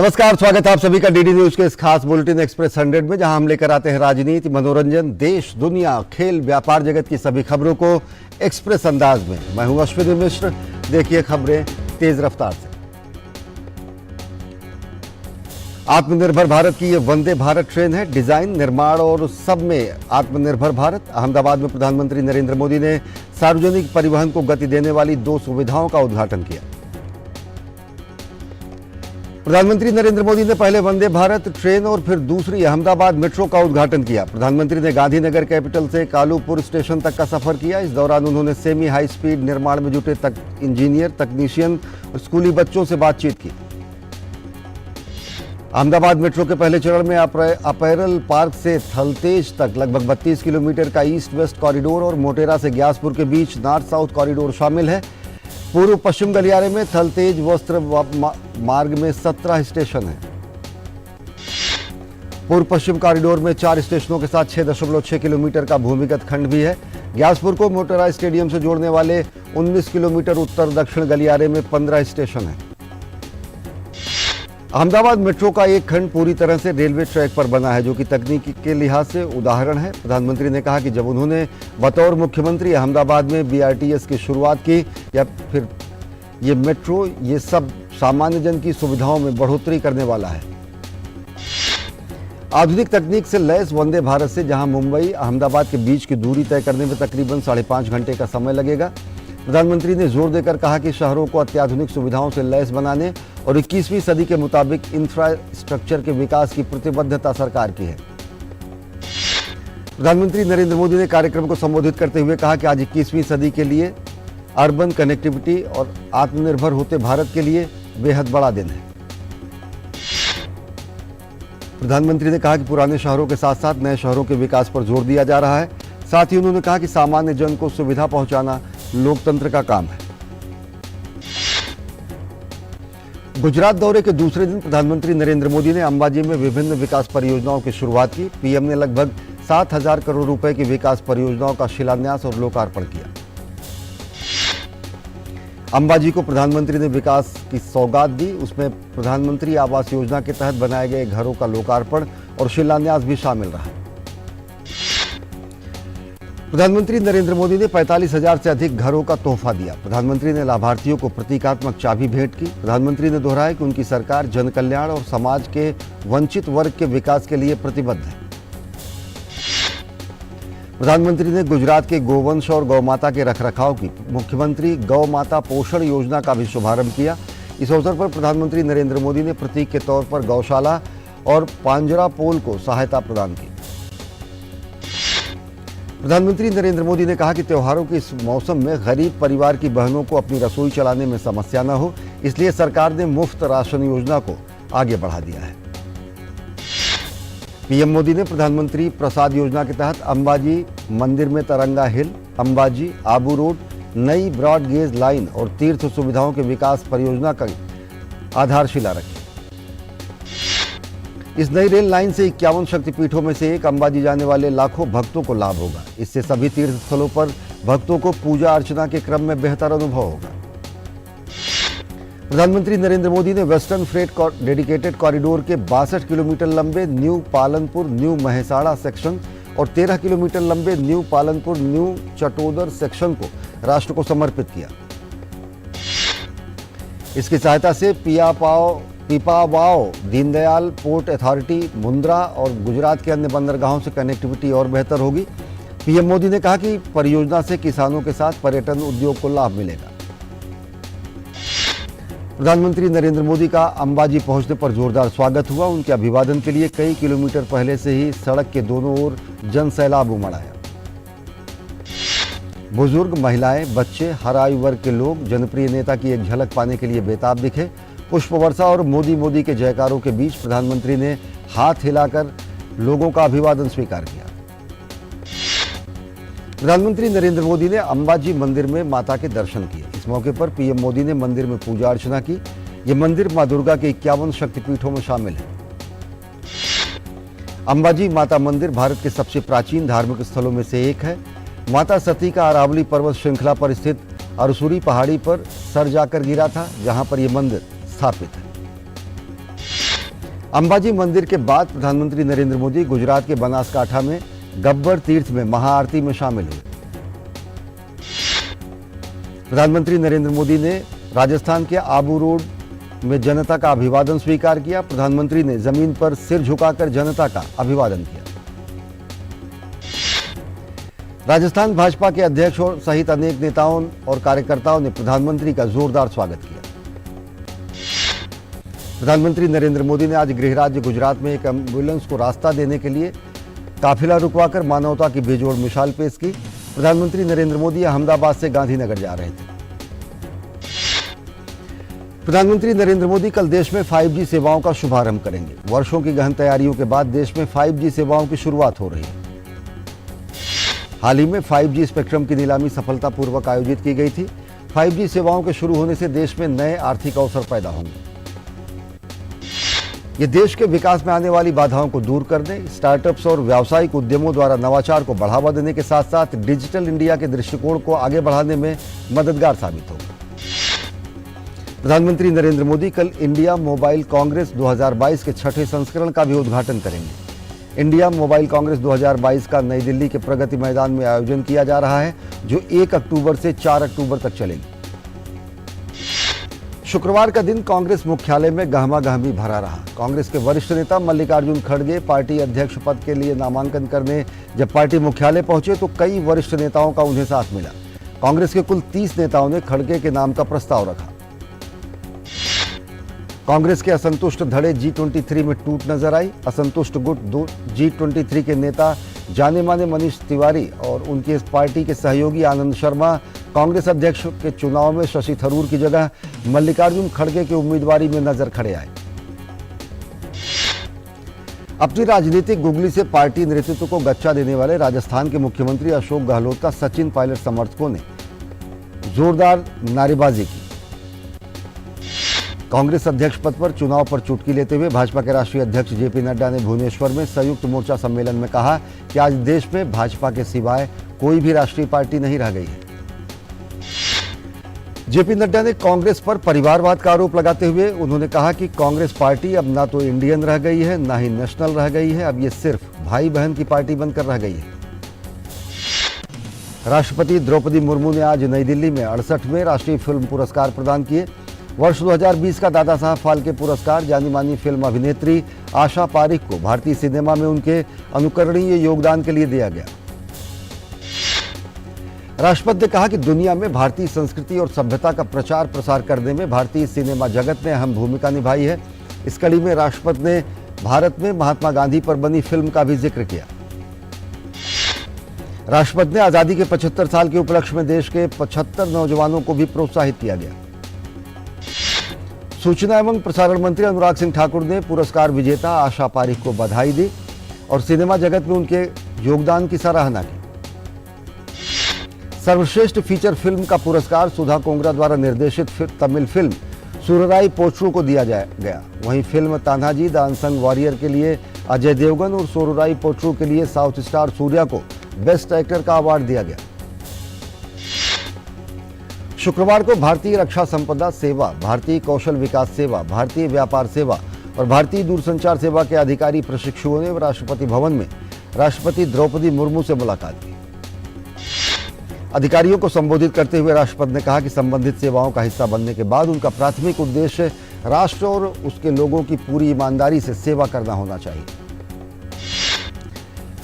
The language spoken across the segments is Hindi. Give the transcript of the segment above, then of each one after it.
नमस्कार, स्वागत है आप सभी का डीडी न्यूज के इस खास बुलेटिन एक्सप्रेस 100 में, जहां हम लेकर आते हैं राजनीति, मनोरंजन, देश, दुनिया, खेल, व्यापार जगत की सभी खबरों को एक्सप्रेस अंदाज में। मैं हूं अश्विनी मिश्र। देखिए खबरें तेज रफ्तार से। आत्मनिर्भर भारत की ये वंदे भारत ट्रेन है। डिजाइन, निर्माण और सब में आत्मनिर्भर भारत। अहमदाबाद में प्रधानमंत्री नरेंद्र मोदी ने सार्वजनिक परिवहन को गति देने वाली 2 सुविधाओं का उद्घाटन किया। प्रधानमंत्री नरेंद्र मोदी ने पहले वंदे भारत ट्रेन और फिर दूसरी अहमदाबाद मेट्रो का उद्घाटन किया। प्रधानमंत्री ने गांधीनगर कैपिटल से कालूपुर स्टेशन तक का सफर किया। इस दौरान उन्होंने सेमी हाई स्पीड निर्माण में जुटे इंजीनियर, तकनीशियन और स्कूली बच्चों से बातचीत की। अहमदाबाद मेट्रो के पहले चरण में अपैरल पार्क से थलतेज तक लगभग 32 किलोमीटर का ईस्ट वेस्ट कॉरिडोर और मोटेरा से ग्यासपुर के बीच नॉर्थ साउथ कॉरिडोर शामिल है। पूर्व पश्चिम गलियारे में थलतेज वस्त्र मार्ग में 17 स्टेशन हैं। पूर्व पश्चिम कॉरिडोर में 4 स्टेशनों के साथ 6.6 किलोमीटर का भूमिगत खंड भी है। ग्यासपुर को मोटेरा स्टेडियम से जोड़ने वाले 19 किलोमीटर उत्तर दक्षिण गलियारे में 15 स्टेशन हैं। अहमदाबाद मेट्रो का एक खंड पूरी तरह से रेलवे ट्रैक पर बना है, जो कि तकनीकी के लिहाज से उदाहरण है। प्रधानमंत्री ने कहा कि जब उन्होंने बतौर मुख्यमंत्री अहमदाबाद में BRTS की शुरुआत की, या फिर ये मेट्रो, ये सब सामान्य जन की सुविधाओं में बढ़ोतरी करने वाला है। आधुनिक तकनीक से लैस वंदे भारत से जहां मुंबई अहमदाबाद के बीच की दूरी तय करने में तकरीबन 5.5 घंटे का समय लगेगा। प्रधानमंत्री ने जोर देकर कहा कि शहरों को अत्याधुनिक सुविधाओं से लैस बनाने और 21वीं सदी के मुताबिक इंफ्रास्ट्रक्चर के विकास की प्रतिबद्धता सरकार की है। प्रधानमंत्री नरेंद्र मोदी ने कार्यक्रम को संबोधित करते हुए कहा कि आज 21वीं सदी के लिए अर्बन कनेक्टिविटी और आत्मनिर्भर होते भारत के लिए बेहद बड़ा दिन है। प्रधानमंत्री ने कहा कि पुराने शहरों के साथ साथ नए शहरों के विकास पर जोर दिया जा रहा है। साथ ही उन्होंने कहा कि सामान्य जन को सुविधा पहुंचाना लोकतंत्र का काम है। गुजरात दौरे के दूसरे दिन प्रधानमंत्री नरेंद्र मोदी ने अंबाजी में विभिन्न विकास परियोजनाओं की शुरुआत की। पीएम ने लगभग 7,000 करोड़ रुपए की विकास परियोजनाओं का शिलान्यास और लोकार्पण किया। अंबाजी को प्रधानमंत्री ने विकास की सौगात दी। उसमें प्रधानमंत्री आवास योजना के तहत बनाए गए घरों का लोकार्पण और शिलान्यास भी शामिल रहा। प्रधानमंत्री नरेंद्र मोदी ने 45,000 से अधिक घरों का तोहफा दिया। प्रधानमंत्री ने लाभार्थियों को प्रतीकात्मक चाबी भेंट की। प्रधानमंत्री ने दोहराया कि उनकी सरकार जन कल्याण और समाज के वंचित वर्ग के विकास के लिए प्रतिबद्ध है। प्रधानमंत्री ने गुजरात के गोवंश और गौमाता के रखरखाव की मुख्यमंत्री गौ माता पोषण योजना का भी शुभारंभ किया। इस अवसर पर प्रधानमंत्री नरेंद्र मोदी ने प्रतीक के तौर पर गौशाला और पांजरा पोल को सहायता प्रदान की। प्रधानमंत्री नरेंद्र मोदी ने कहा कि त्योहारों के इस मौसम में गरीब परिवार की बहनों को अपनी रसोई चलाने में समस्या न हो, इसलिए सरकार ने मुफ्त राशन योजना को आगे बढ़ा दिया है। पीएम मोदी ने प्रधानमंत्री प्रसाद योजना के तहत अंबाजी मंदिर में तरंगा हिल, अंबाजी आबू रोड, नई ब्रॉड गेज लाइन और तीर्थ सुविधाओं के विकास परियोजना की आधारशिला रखी। इस नई रेल लाइन से 51 शक्तिपीठों में से एक अंबाजी जाने वाले लाखों भक्तों को लाभ होगा। इससे सभी तीर्थ स्थलों पर भक्तों को पूजा अर्चना के क्रम में बेहतर अनुभव होगा। प्रधानमंत्री नरेंद्र मोदी ने वेस्टर्न फ्रेट डेडिकेटेड कॉरिडोर के 62 किलोमीटर लंबे न्यू पालनपुर न्यू महेसाड़ा सेक्शन और 13 किलोमीटर लंबे न्यू पालनपुर न्यू चटोदर सेक्शन को राष्ट्र को समर्पित किया। इसकी सहायता से पीपावाव, दीनदयाल पोर्ट अथॉरिटी, मुंद्रा और गुजरात के अन्य बंदरगाहों से कनेक्टिविटी और बेहतर होगी। पीएम मोदी ने कहा कि परियोजना से किसानों के साथ पर्यटन उद्योग को लाभ मिलेगा। प्रधानमंत्री नरेंद्र मोदी का अंबाजी पहुंचने पर जोरदार स्वागत हुआ। उनके अभिवादन के लिए कई किलोमीटर पहले से ही सड़क के दोनों ओर जन सैलाब उमड़ आया। बुजुर्ग, महिलाएं, बच्चे, हर आयु वर्ग के लोग जनप्रिय नेता की एक झलक पाने के लिए बेताब दिखे। पुष्प वर्षा और मोदी मोदी के जयकारों के बीच प्रधानमंत्री ने हाथ हिलाकर लोगों का अभिवादन स्वीकार किया। प्रधानमंत्री नरेंद्र मोदी ने अंबाजी मंदिर में माता के दर्शन किए। इस मौके पर पीएम मोदी ने मंदिर में पूजा अर्चना की। यह मंदिर मां दुर्गा के 51 शक्तिपीठों में शामिल है। अंबाजी माता मंदिर भारत के सबसे प्राचीन धार्मिक स्थलों में से एक है। माता सती का अरावली पर्वत श्रृंखला पर स्थित अरसुरी पहाड़ी पर सर जाकर गिरा था, जहां पर यह मंदिर स्थापित है। अंबाजी मंदिर के बाद प्रधानमंत्री नरेंद्र मोदी गुजरात के बनासकांठा में गब्बर तीर्थ में महाआरती में शामिल हुए। प्रधानमंत्री नरेंद्र मोदी ने राजस्थान के आबू रोड में जनता का अभिवादन स्वीकार किया। प्रधानमंत्री ने जमीन पर सिर झुकाकर जनता का अभिवादन किया। राजस्थान भाजपा के अध्यक्ष और सहित अनेक नेताओं और कार्यकर्ताओं ने प्रधानमंत्री का जोरदार स्वागत किया। प्रधानमंत्री नरेंद्र मोदी ने आज गृह राज्य गुजरात में एक एम्बुलेंस को रास्ता देने के लिए काफिला रुकवाकर मानवता की बेजोड़ मिसाल पेश की। प्रधानमंत्री नरेंद्र मोदी अहमदाबाद से गांधीनगर जा रहे थे। प्रधानमंत्री नरेंद्र मोदी कल देश में 5G सेवाओं का शुभारंभ करेंगे। वर्षों की गहन तैयारियों के बाद देश में 5G सेवाओं की शुरुआत हो रही है। हाल ही में 5G स्पेक्ट्रम की नीलामी सफलतापूर्वक आयोजित की गई थी। 5G सेवाओं के शुरू होने से देश में नए आर्थिक अवसर पैदा होंगे। ये देश के विकास में आने वाली बाधाओं को दूर करने, स्टार्टअप्स और व्यावसायिक उद्यमों द्वारा नवाचार को बढ़ावा देने के साथ साथ डिजिटल इंडिया के दृष्टिकोण को आगे बढ़ाने में मददगार साबित होगा। प्रधानमंत्री नरेंद्र मोदी कल इंडिया मोबाइल कांग्रेस 2022 के छठे संस्करण का भी उद्घाटन करेंगे। इंडिया मोबाइल कांग्रेस 2022 का नई दिल्ली के प्रगति मैदान में आयोजन किया जा रहा है, जो 1 अक्टूबर से 4 अक्टूबर तक चलेगी। शुक्रवार का दिन कांग्रेस मुख्यालय में गहमागहमी भरा रहा। कांग्रेस के वरिष्ठ नेता मल्लिकार्जुन खड़गे पार्टी अध्यक्ष पद के लिए नामांकन करने जब पार्टी मुख्यालय पहुंचे तो कई वरिष्ठ नेताओं का उन्हें साथ मिला। कांग्रेस के कुल 30 नेताओं ने खड़गे के नाम का प्रस्ताव रखा। कांग्रेस के असंतुष्ट धड़े G23 में टूट नजर आई। असंतुष्ट गुट G23 के नेता जाने माने मनीष तिवारी और उनके पार्टी के सहयोगी आनंद शर्मा कांग्रेस अध्यक्ष के चुनाव में शशि थरूर की जगह मल्लिकार्जुन खड़गे की उम्मीदवारी में नजर खड़े आए। अपनी राजनीतिक गुगली से पार्टी नेतृत्व को गच्चा देने वाले राजस्थान के मुख्यमंत्री अशोक गहलोत का सचिन पायलट समर्थकों ने जोरदार नारेबाजी की। कांग्रेस अध्यक्ष पद पर चुनाव पर चुटकी लेते हुए भाजपा के राष्ट्रीय अध्यक्ष जेपी नड्डा ने भुवनेश्वर में संयुक्त मोर्चा सम्मेलन में कहा कि आज देश में भाजपा के सिवाय कोई भी राष्ट्रीय पार्टी नहीं रह गई है। जेपी नड्डा ने कांग्रेस पर परिवारवाद का आरोप लगाते हुए उन्होंने कहा कि कांग्रेस पार्टी अब ना तो इंडियन रह गई है, ना ही नेशनल रह गई है, अब ये सिर्फ भाई बहन की पार्टी बनकर रह गई है। राष्ट्रपति द्रौपदी मुर्मू ने आज नई दिल्ली में 68वें राष्ट्रीय फिल्म पुरस्कार प्रदान किए। वर्ष 2020 का दादा साहब फाल्के पुरस्कार जानी मानी फिल्म अभिनेत्री आशा पारिक को भारतीय सिनेमा में उनके अनुकरणीय योगदान के लिए दिया गया। राष्ट्रपति ने कहा कि दुनिया में भारतीय संस्कृति और सभ्यता का प्रचार प्रसार करने में भारतीय सिनेमा जगत ने अहम भूमिका निभाई है। इस कड़ी में राष्ट्रपति ने भारत में महात्मा गांधी पर बनी फिल्म का भी जिक्र किया। राष्ट्रपति ने आजादी के 75 साल के उपलक्ष्य में देश के 75 नौजवानों को भी प्रोत्साहित किया गया। सूचना एवं प्रसारण मंत्री अनुराग सिंह ठाकुर ने पुरस्कार विजेता आशा पारिक को बधाई दी और सिनेमा जगत में उनके योगदान की सराहना की। सर्वश्रेष्ठ फीचर फिल्म का पुरस्कार सुधा कोंगरा द्वारा निर्देशित तमिल फिल्म सूरराई पोट्रू को दिया गया। वहीं film Tanhaji the unsung warrior के लिए अजय देवगन और सूरराई पोट्रू के लिए साउथ स्टार सूर्या को बेस्ट एक्टर का अवार्ड दिया गया। शुक्रवार को भारतीय रक्षा संपदा सेवा, भारतीय कौशल विकास सेवा, भारतीय व्यापार सेवा और भारतीय दूरसंचार सेवा के अधिकारी प्रशिक्षुओं ने राष्ट्रपति भवन में राष्ट्रपति द्रौपदी मुर्मू से मुलाकात की। अधिकारियों को संबोधित करते हुए राष्ट्रपति ने कहा कि संबंधित सेवाओं का हिस्सा बनने के बाद उनका प्राथमिक उद्देश्य राष्ट्र और उसके लोगों की पूरी ईमानदारी से सेवा करना होना चाहिए।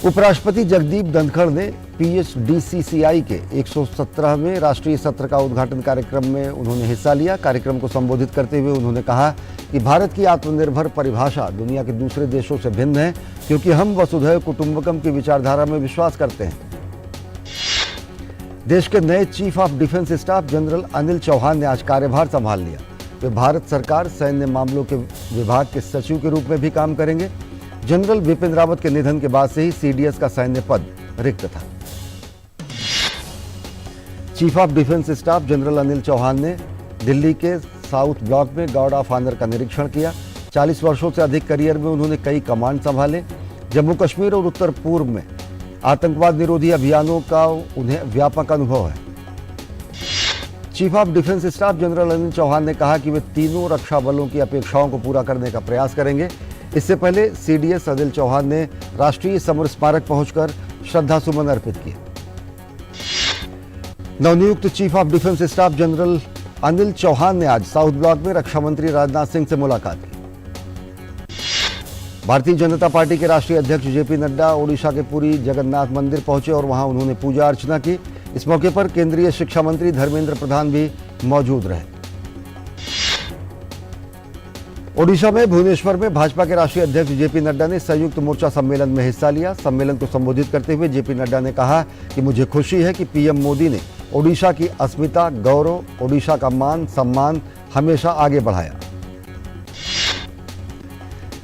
उपराष्ट्रपति जगदीप धनखड़ ने PHDCCI के 117वें राष्ट्रीय सत्र का उद्घाटन कार्यक्रम में उन्होंने हिस्सा लिया। कार्यक्रम को संबोधित करते हुए उन्होंने कहा कि भारत की आत्मनिर्भर परिभाषा दुनिया के दूसरे देशों से भिन्न है, क्योंकि हम वसुधैव कुटुंबकम की विचारधारा में विश्वास करते हैं। देश के नए chief of defence staff general Anil Chauhan ने आज कार्यभार संभाल लिया। वे भारत सरकार सैन्य मामलों के विभाग के सचिव के रूप में भी काम करेंगे। जनरल बिपिन रावत के निधन के बाद से ही CDS का सैन्य पद रिक्त था। Chief of defence staff general Anil Chauhan ने दिल्ली के साउथ ब्लॉक में गार्ड ऑफ ऑनर का निरीक्षण किया। 40 वर्षों से अधिक करियर में उन्होंने कई कमांड संभाले। जम्मू कश्मीर और उत्तर पूर्व में आतंकवाद निरोधी अभियानों का उन्हें व्यापक अनुभव है। Chief of defence staff general Anil Chauhan ने कहा कि वे तीनों रक्षा बलों की अपेक्षाओं को पूरा करने का प्रयास करेंगे। इससे पहले सीडीएस अनिल चौहान ने राष्ट्रीय समर स्मारक पहुंचकर श्रद्धासुमन अर्पित किए। नवनियुक्त chief of defence staff general Anil Chauhan ने आज साउथ ब्लॉक में रक्षा मंत्री राजनाथ सिंह से मुलाकात की। भारतीय जनता पार्टी के राष्ट्रीय अध्यक्ष जेपी नड्डा ओडिशा के पुरी जगन्नाथ मंदिर पहुंचे और वहां उन्होंने पूजा अर्चना की। इस मौके पर केंद्रीय शिक्षा मंत्री धर्मेंद्र प्रधान भी मौजूद रहे। ओडिशा में भुवनेश्वर में भाजपा के राष्ट्रीय अध्यक्ष जेपी नड्डा ने संयुक्त मोर्चा सम्मेलन में हिस्सा लिया। सम्मेलन को संबोधित करते हुए जेपी नड्डा ने कहा कि मुझे खुशी है कि पीएम मोदी ने ओडिशा की अस्मिता, गौरव, ओडिशा का मान सम्मान हमेशा आगे बढ़ाया।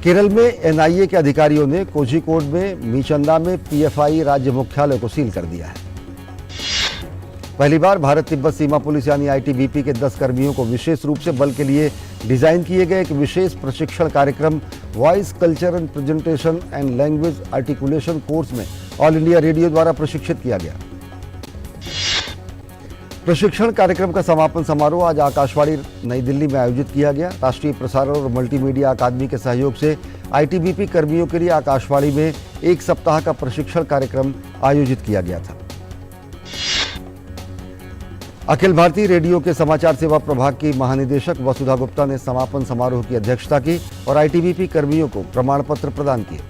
केरल में एनआईए के अधिकारियों ने कोझिकोड में मीचंदा में पीएफआई राज्य मुख्यालय को सील कर दिया है। पहली बार भारत तिब्बत सीमा पुलिस यानी आईटीबीपी के 10 कर्मियों को विशेष रूप से बल के लिए डिजाइन किए गए एक विशेष प्रशिक्षण कार्यक्रम voice culture and presentation and language articulation course में ऑल इंडिया रेडियो द्वारा प्रशिक्षित किया गया। प्रशिक्षण कार्यक्रम का समापन समारोह आज आकाशवाणी नई दिल्ली में आयोजित किया गया। राष्ट्रीय प्रसारण और मल्टीमीडिया अकादमी के सहयोग से आईटीबीपी कर्मियों के लिए आकाशवाणी में एक सप्ताह का प्रशिक्षण कार्यक्रम आयोजित किया गया था। अखिल भारतीय रेडियो के समाचार सेवा प्रभाग की महानिदेशक वसुधा गुप्ता ने समापन समारोह की अध्यक्षता की और आईटीबीपी कर्मियों को प्रमाण पत्र प्रदान किए।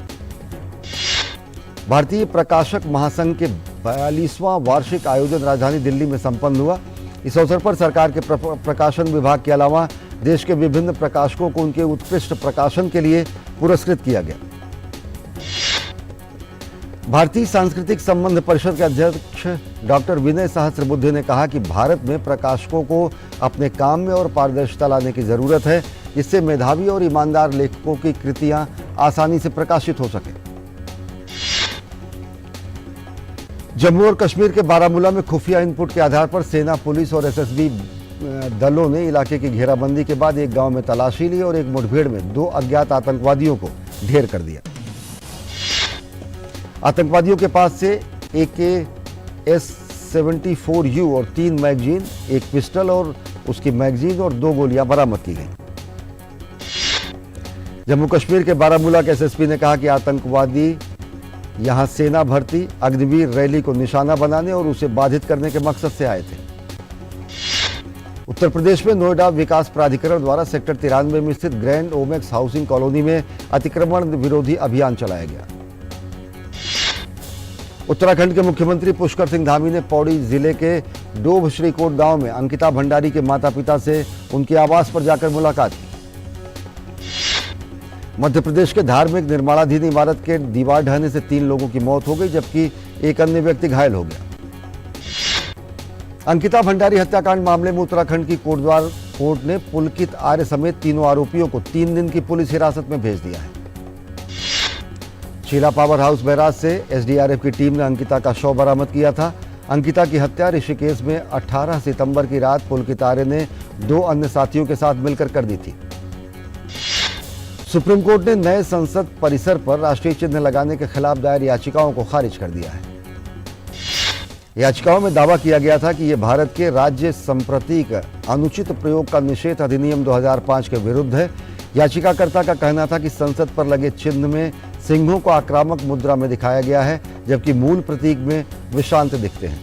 भारतीय प्रकाशक महासंघ के 42वां वार्षिक आयोजन राजधानी दिल्ली में संपन्न हुआ। इस अवसर पर सरकार के प्रकाशन विभाग के अलावा देश के विभिन्न प्रकाशकों को उनके उत्कृष्ट प्रकाशन के लिए पुरस्कृत किया गया। भारतीय सांस्कृतिक संबंध परिषद के अध्यक्ष डॉक्टर विनय सहस्रबुद्धे ने कहा कि भारत में प्रकाशकों को अपने काम में और पारदर्शिता लाने की जरूरत है, इससे मेधावी और ईमानदार लेखकों की कृतियां आसानी से प्रकाशित हो सके। जम्मू और कश्मीर के बारामूला में खुफिया इनपुट के आधार पर सेना, पुलिस और एसएसबी दलों ने इलाके की घेराबंदी के बाद एक गांव में तलाशी ली और एक मुठभेड़ में 2 अज्ञात आतंकवादियों को ढेर कर दिया। आतंकवादियों के पास से AK-74U और 3 मैगजीन, एक पिस्टल और उसकी मैगजीन और 2 गोलियां बरामद की गई। जम्मू कश्मीर के बारामूला के एसएसपी ने कहा कि आतंकवादी यहां सेना भर्ती अग्निवीर रैली को निशाना बनाने और उसे बाधित करने के मकसद से आए थे। उत्तर प्रदेश में नोएडा विकास प्राधिकरण द्वारा सेक्टर 93 में स्थित ग्रैंड ओमेक्स हाउसिंग कॉलोनी में अतिक्रमण विरोधी अभियान चलाया गया। उत्तराखंड के मुख्यमंत्री पुष्कर सिंह धामी ने पौड़ी जिले के डोभ श्रीकोट गांव में अंकिता भंडारी के माता पिता से उनके आवास पर जाकर मुलाकात की। मध्य प्रदेश के धार्मिक निर्माणाधीन इमारत के दीवार ढहने से 3 लोगों की मौत हो गई, जबकि एक अन्य व्यक्ति घायल हो गया। अंकिता भंडारी हत्याकांड मामले में उत्तराखंड की कोटद्वार कोर्ट ने पुलकित आर्य समेत तीनों आरोपियों को 3 दिन की पुलिस हिरासत में भेज दिया है। शीला पावर हाउस बैराज से एसडीआरएफ की टीम ने अंकिता का शव बरामद किया था। अंकिता की हत्या ऋषिकेश में 18 सितंबर की रात पुलकित आर्य ने 2 अन्य साथियों के साथ मिलकर कर दी थी। सुप्रीम कोर्ट ने नए संसद परिसर पर राष्ट्रीय चिन्ह लगाने के खिलाफ दायर याचिकाओं को खारिज कर दिया है। याचिकाओं में दावा किया गया था कि यह भारत के राज्य संप्रतीक अनुचित प्रयोग का निषेध अधिनियम 2005 के विरुद्ध है। याचिकाकर्ता का कहना था कि संसद पर लगे चिन्ह में सिंहों को आक्रामक मुद्रा में दिखाया गया है, जबकि मूल प्रतीक में विश्रांत दिखते हैं।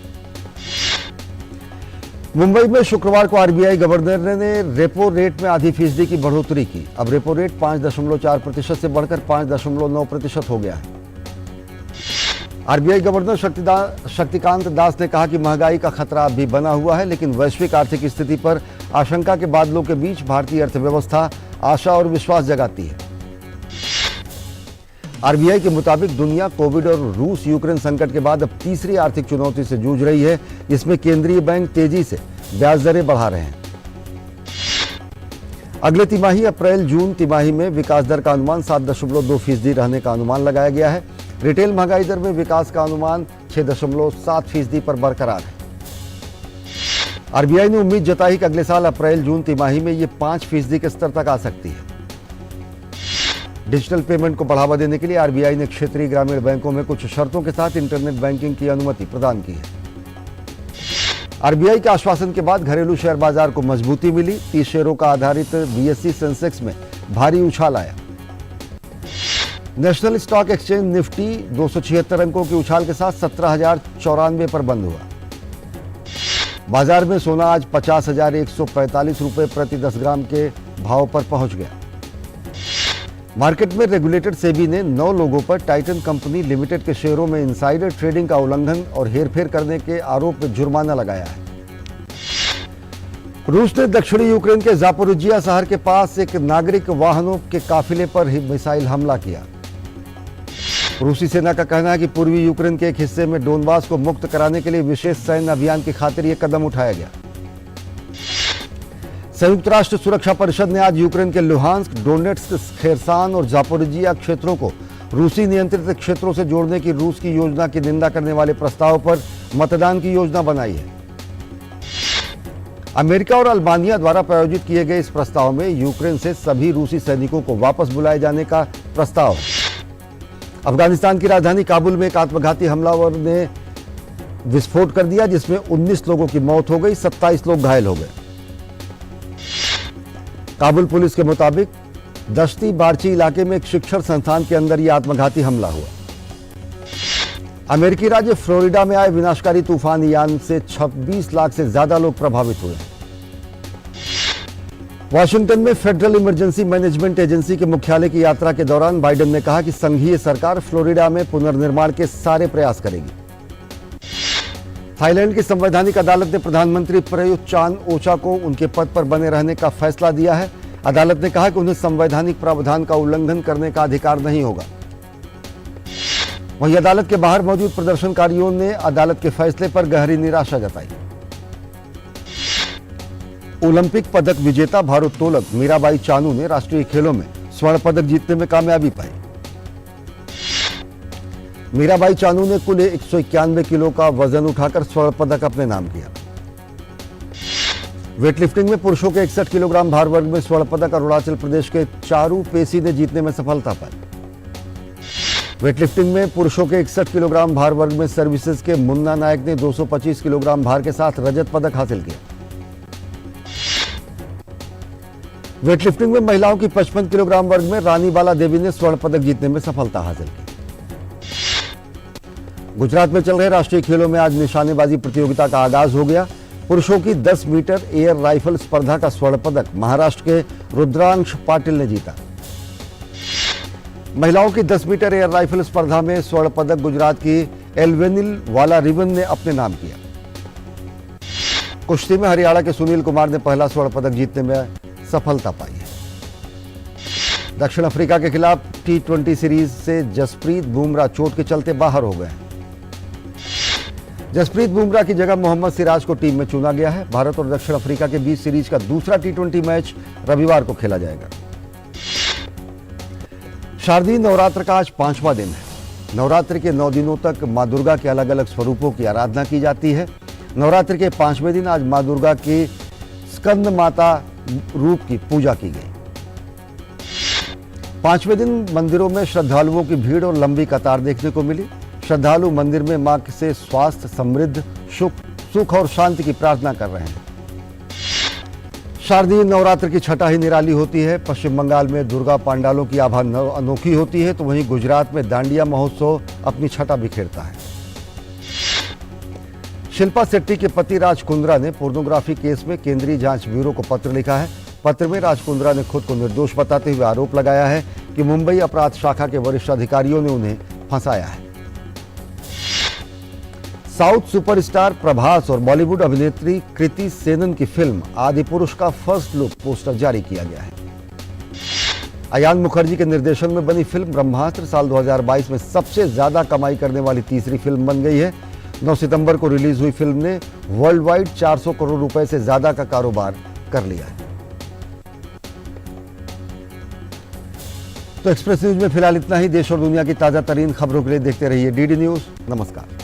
मुंबई में शुक्रवार को आरबीआई गवर्नर ने रेपो रेट में आधी फीसदी की बढ़ोतरी की। अब रेपो रेट 5.4% से बढ़कर 5.9% हो गया है। आरबीआई गवर्नर शक्तिकांत दास ने कहा कि महंगाई का खतरा अब भी बना हुआ है, लेकिन वैश्विक आर्थिक स्थिति पर आशंका के बादलों के बीच भारतीय अर्थव्यवस्था आशा और विश्वास जगाती है। आरबीआई के मुताबिक दुनिया कोविड और रूस यूक्रेन संकट के बाद अब तीसरी आर्थिक चुनौती से जूझ रही है, जिसमें केंद्रीय बैंक तेजी से ब्याज दरें बढ़ा रहे हैं। अगले तिमाही अप्रैल जून तिमाही में विकास दर का अनुमान 7.2% रहने का अनुमान लगाया गया है। रिटेल महंगाई दर में विकास का अनुमान 6.7% पर बरकरार है। आरबीआई ने उम्मीद जताई कि अगले साल अप्रैल जून तिमाही में ये 5% के स्तर तक आ सकती है। डिजिटल पेमेंट को बढ़ावा देने के लिए आरबीआई ने क्षेत्रीय ग्रामीण बैंकों में कुछ शर्तों के साथ इंटरनेट बैंकिंग की अनुमति प्रदान की है। आरबीआई के आश्वासन के बाद घरेलू शेयर बाजार को मजबूती मिली। 30 शेयरों का आधारित बीएसई सेंसेक्स में भारी उछाल आया। नेशनल स्टॉक एक्सचेंज निफ्टी 276 अंकों के उछाल के साथ 17,094 पर बंद हुआ। बाजार में सोना आज 50,145 रुपए प्रति 10 ग्राम के भाव पर पहुंच गया। मार्केट में रेगुलेटर सेबी ने 9 लोगों पर टाइटन कंपनी लिमिटेड के शेयरों में इनसाइडर ट्रेडिंग का उल्लंघन और हेरफेर करने के आरोप में जुर्माना लगाया है। रूस ने दक्षिणी यूक्रेन के जापोरिजिया शहर के पास एक नागरिक वाहनों के काफिले पर मिसाइल हमला किया। रूसी सेना का कहना है कि पूर्वी यूक्रेन के एक हिस्से में डोनबास को मुक्त कराने के लिए विशेष सैन्य अभियान की खातिर यह कदम उठाया गया। संयुक्त राष्ट्र सुरक्षा परिषद ने आज यूक्रेन के लुहांस्क, डोनेट्स्क, खेरसान और जापोरिजिया क्षेत्रों को रूसी नियंत्रित क्षेत्रों से जोड़ने की रूस की योजना की निंदा करने वाले प्रस्ताव पर मतदान की योजना बनाई है। अमेरिका और अल्बानिया द्वारा प्रायोजित किए गए इस प्रस्ताव में यूक्रेन से सभी रूसी सैनिकों को वापस बुलाए जाने का प्रस्ताव है। अफगानिस्तान की राजधानी काबुल में एक आत्मघाती हमलावर ने विस्फोट कर दिया, जिसमें 19 लोगों की मौत हो गई, 27 लोग घायल हो गए। काबुल पुलिस के मुताबिक दश्ती बारची इलाके में एक शिक्षण संस्थान के अंदर यह आत्मघाती हमला हुआ। अमेरिकी राज्य फ्लोरिडा में आए विनाशकारी तूफान यान से 26 लाख से ज्यादा लोग प्रभावित हुए। वाशिंगटन में फेडरल इमरजेंसी मैनेजमेंट एजेंसी के मुख्यालय की यात्रा के दौरान बाइडेन ने कहा कि संघीय सरकार फ्लोरिडा में पुनर्निर्माण के सारे प्रयास करेगी। थाईलैंड की संवैधानिक अदालत ने प्रधानमंत्री प्रयुत चान-ओचा को उनके पद पर बने रहने का फैसला दिया है। अदालत ने कहा कि उन्हें संवैधानिक प्रावधान का उल्लंघन करने का अधिकार नहीं होगा। वहीं अदालत के बाहर मौजूद प्रदर्शनकारियों ने अदालत के फैसले पर गहरी निराशा जताई। ओलंपिक पदक विजेता भारोत्तोलक मीराबाई चानू ने राष्ट्रीय खेलों में स्वर्ण पदक जीतने में कामयाबी पाई। मीराबाई चानू ने कुल 191 किलो का वजन उठाकर स्वर्ण पदक अपने नाम किया। वेटलिफ्टिंग में पुरुषों के 61 किलोग्राम भार वर्ग में स्वर्ण पदक अरुणाचल प्रदेश के चारू पेसी ने जीतने में सफलता पाई। वेटलिफ्टिंग में पुरुषों के 61 किलोग्राम भार वर्ग में सर्विसेज के मुन्ना नायक ने 225 किलोग्राम भार के साथ रजत पदक हासिल किया। वेटलिफ्टिंग में महिलाओं की 55 किलोग्राम वर्ग में रानी बाला देवी ने स्वर्ण पदक जीतने में सफलता हासिल की। गुजरात में चल रहे राष्ट्रीय खेलों में आज निशानेबाजी प्रतियोगिता का आगाज हो गया। पुरुषों की 10 मीटर एयर राइफल स्पर्धा का स्वर्ण पदक महाराष्ट्र के रुद्रांश पाटिल ने जीता। महिलाओं की 10 मीटर एयर राइफल स्पर्धा में स्वर्ण पदक गुजरात की एल्वेनिल वाला रिबन ने अपने नाम किया। कुश्ती में हरियाणा के सुनील कुमार ने पहला स्वर्ण पदक जीतने में सफलता पाई है। दक्षिण अफ्रीका के खिलाफ T20 सीरीज से जसप्रीत बुमराह चोट के चलते बाहर हो गए। जसप्रीत बुमराह की जगह मोहम्मद सिराज को टीम में चुना गया है। भारत और दक्षिण अफ्रीका के बीच सीरीज का दूसरा T20 मैच रविवार को खेला जाएगा। शारदीय नवरात्र का आज 5वां दिन है। नवरात्र के 9 दिनों तक मां दुर्गा के अलग अलग स्वरूपों की आराधना की जाती है। नवरात्र के 5वें दिन आज मां दुर्गा की स्कंद माता रूप की पूजा की गई। 5वें दिन मंदिरों में श्रद्धालुओं की भीड़ और लंबी कतार देखने को मिली। श्रद्धालु मंदिर में मां से स्वास्थ्य, समृद्ध, सुख और शांति की प्रार्थना कर रहे हैं। शारदीय नवरात्र की छठा ही निराली होती है। पश्चिम बंगाल में दुर्गा पांडालों की आभा अनोखी होती है, तो वहीं गुजरात में दांडिया महोत्सव अपनी छठा बिखेरता है। शिल्पा शेट्टी के पति राज कुंद्रा ने पोर्नोग्राफी केस में केंद्रीय जांच ब्यूरो को पत्र लिखा है। पत्र में राज कुंद्रा ने खुद को निर्दोष बताते हुए आरोप लगाया है कि मुंबई अपराध शाखा के वरिष्ठ अधिकारियों ने उन्हें फंसाया है। साउथ सुपरस्टार प्रभास और बॉलीवुड अभिनेत्री कृति सेनन की फिल्म आदिपुरुष का फर्स्ट लुक पोस्टर जारी किया गया है। अयान मुखर्जी के निर्देशन में बनी फिल्म ब्रह्मास्त्र साल 2022 में सबसे ज्यादा कमाई करने वाली तीसरी फिल्म बन गई है। 9 सितंबर को रिलीज हुई फिल्म ने वर्ल्ड वाइड 400 करोड़ रुपए से ज्यादा का कारोबार कर लिया है। तो एक्सप्रेस न्यूज में फिलहाल इतना ही। देश और दुनिया की ताजा तरीन खबरों के लिए देखते रहिए DD न्यूज। नमस्कार।